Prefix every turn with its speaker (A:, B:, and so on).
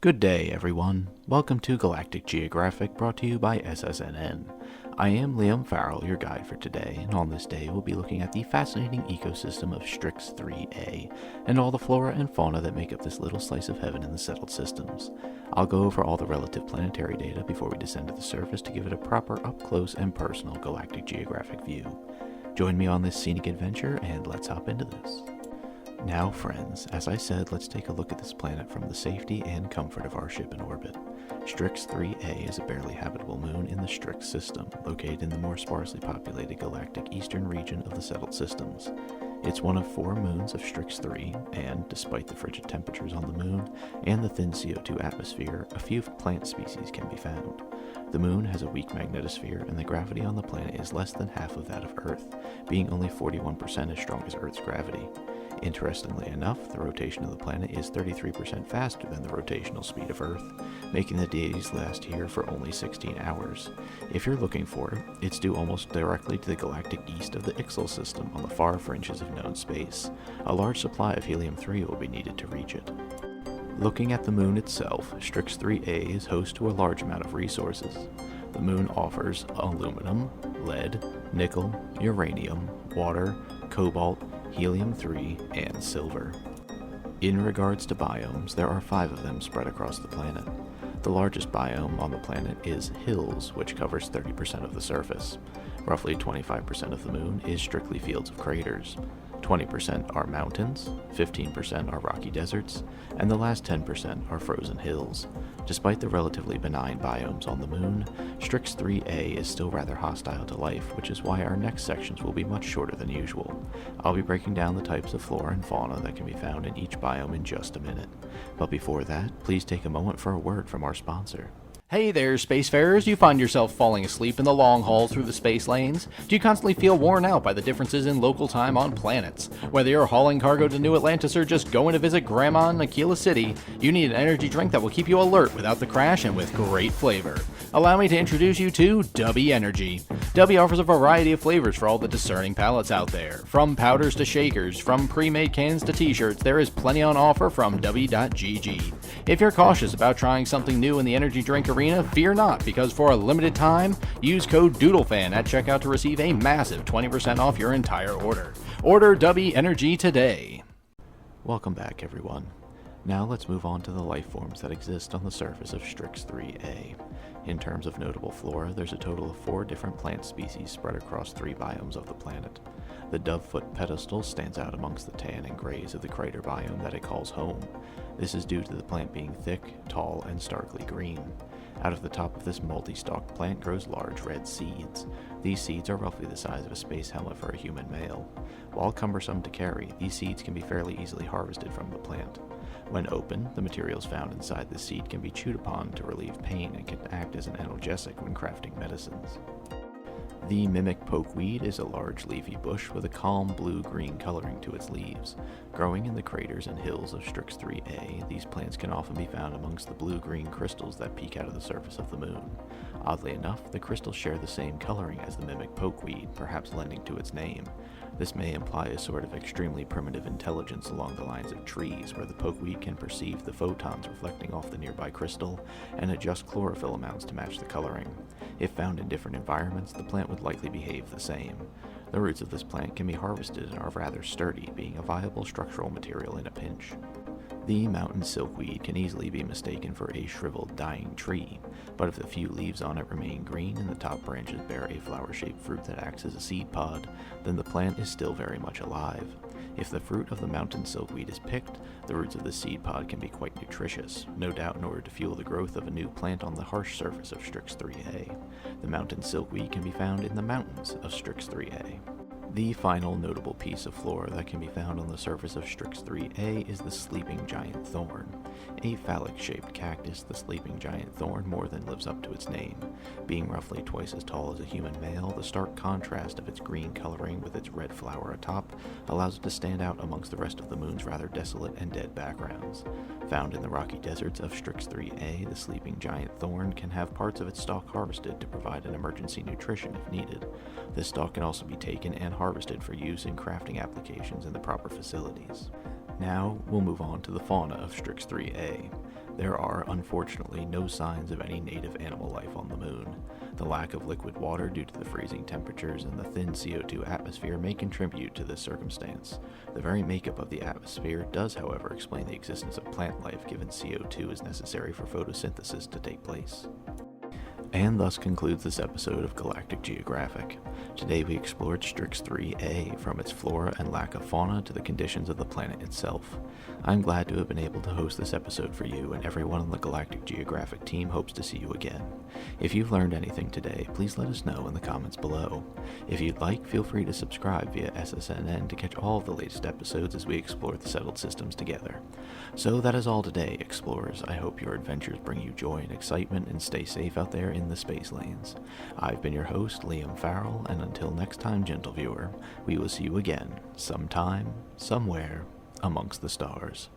A: Good day, everyone. Welcome to Galactic Geographic, brought to you by SSNN. I am Liam Farrell, your guide for today, and on this day we'll be looking at the fascinating ecosystem of Strix III-a, and all the flora and fauna that make up this little slice of heaven in the settled systems. I'll go over all the relative planetary data before we descend to the surface to give it a proper up-close and personal Galactic Geographic view. Join me on this scenic adventure, and let's hop into this. Now, friends, as I said, let's take a look at this planet from the safety and comfort of our ship in orbit. Strix III-a is a barely habitable moon in the Strix system, located in the more sparsely populated galactic eastern region of the settled systems. It's one of 4 moons of Strix III, and, despite the frigid temperatures on the moon and the thin CO2 atmosphere, a few plant species can be found. The moon has a weak magnetosphere, and the gravity on the planet is less than half of that of Earth, being only 41% as strong as Earth's gravity. Interestingly enough, the rotation of the planet is 33% faster than the rotational speed of Earth, making the days last here for only 16 hours. If you're looking for it, it's due almost directly to the galactic east of the Ixtal system on the far fringes of known space. A large supply of helium-3 will be needed to reach it. Looking at the moon itself, Strix III-a is host to a large amount of resources. The moon offers aluminum, lead, nickel, uranium, water, cobalt, helium-3, and silver. In regards to biomes, there are 5 of them spread across the planet. The largest biome on the planet is hills, which covers 30% of the surface. Roughly 25% of the moon is strictly fields of craters. 20% are mountains, 15% are rocky deserts, and the last 10% are frozen hills. Despite the relatively benign biomes on the moon, Strix III-a is still rather hostile to life, which is why our next sections will be much shorter than usual. I'll be breaking down the types of flora and fauna that can be found in each biome in just a minute. But before that, please take a moment for a word from our sponsor.
B: Hey there, spacefarers. Do you find yourself falling asleep in the long haul through the space lanes? Do you constantly feel worn out by the differences in local time on planets? Whether you're hauling cargo to New Atlantis or just going to visit Grandma in Aquila City, you need an energy drink that will keep you alert without the crash and with great flavor. Allow me to introduce you to Dubby Energy. Dubby offers a variety of flavors for all the discerning palates out there. From powders to shakers, from pre-made cans to t-shirts, there is plenty on offer from Dubby.gg. If you're cautious about trying something new in the energy drink arena, fear not, because for a limited time, use code DOODLEFAN at checkout to receive a massive 20% off your entire order. Order Dubby Energy today.
A: Welcome back, everyone. Now let's move on to the life forms that exist on the surface of Strix III-a. In terms of notable flora, there's a total of 4 different plant species spread across 3 biomes of the planet. The dovefoot pedestal stands out amongst the tan and grays of the crater biome that it calls home. This is due to the plant being thick, tall, and starkly green. Out of the top of this multi-stalked plant grows large red seeds. These seeds are roughly the size of a space helmet for a human male. While cumbersome to carry, these seeds can be fairly easily harvested from the plant. When open, the materials found inside the seed can be chewed upon to relieve pain and can act as an analgesic when crafting medicines. The mimic pokeweed is a large leafy bush with a calm blue-green coloring to its leaves. Growing in the craters and hills of Strix III-a, these plants can often be found amongst the blue-green crystals that peek out of the surface of the moon. Oddly enough, the crystals share the same coloring as the mimic pokeweed, perhaps lending to its name. This may imply a sort of extremely primitive intelligence along the lines of trees, where the pokeweed can perceive the photons reflecting off the nearby crystal and adjust chlorophyll amounts to match the coloring. If found in different environments, the plant would likely behave the same. The roots of this plant can be harvested and are rather sturdy, being a viable structural material in a pinch. The mountain silkweed can easily be mistaken for a shriveled, dying tree, but if the few leaves on it remain green and the top branches bear a flower-shaped fruit that acts as a seed pod, then the plant is still very much alive. If the fruit of the mountain silkweed is picked, the roots of the seed pod can be quite nutritious, no doubt in order to fuel the growth of a new plant on the harsh surface of Strix III-a. The mountain silkweed can be found in the mountains of Strix III-a. The final notable piece of flora that can be found on the surface of Strix III-a is the sleeping giant thorn. A phallic-shaped cactus, the sleeping giant thorn more than lives up to its name. Being roughly twice as tall as a human male, the stark contrast of its green coloring with its red flower atop allows it to stand out amongst the rest of the moon's rather desolate and dead backgrounds. Found in the rocky deserts of Strix III-a, the sleeping giant thorn can have parts of its stalk harvested to provide an emergency nutrition if needed. This stalk can also be taken and harvested for use in crafting applications in the proper facilities. Now, we'll move on to the fauna of Strix III-a. There are, unfortunately, no signs of any native animal life on the moon. The lack of liquid water due to the freezing temperatures and the thin CO2 atmosphere may contribute to this circumstance. The very makeup of the atmosphere does, however, explain the existence of plant life, given CO2 is necessary for photosynthesis to take place. And thus concludes this episode of Galactic Geographic. Today we explored Strix III-a, from its flora and lack of fauna to the conditions of the planet itself. I'm glad to have been able to host this episode for you, and everyone on the Galactic Geographic team hopes to see you again. If you've learned anything today, please let us know in the comments below. If you'd like, feel free to subscribe via SSNN to catch all of the latest episodes as we explore the settled systems together. So that is all today, explorers. I hope your adventures bring you joy and excitement, and stay safe out there in the space lanes. I've been your host, Liam Farrell, and until next time, gentle viewer, we will see you again, sometime, somewhere, amongst the stars.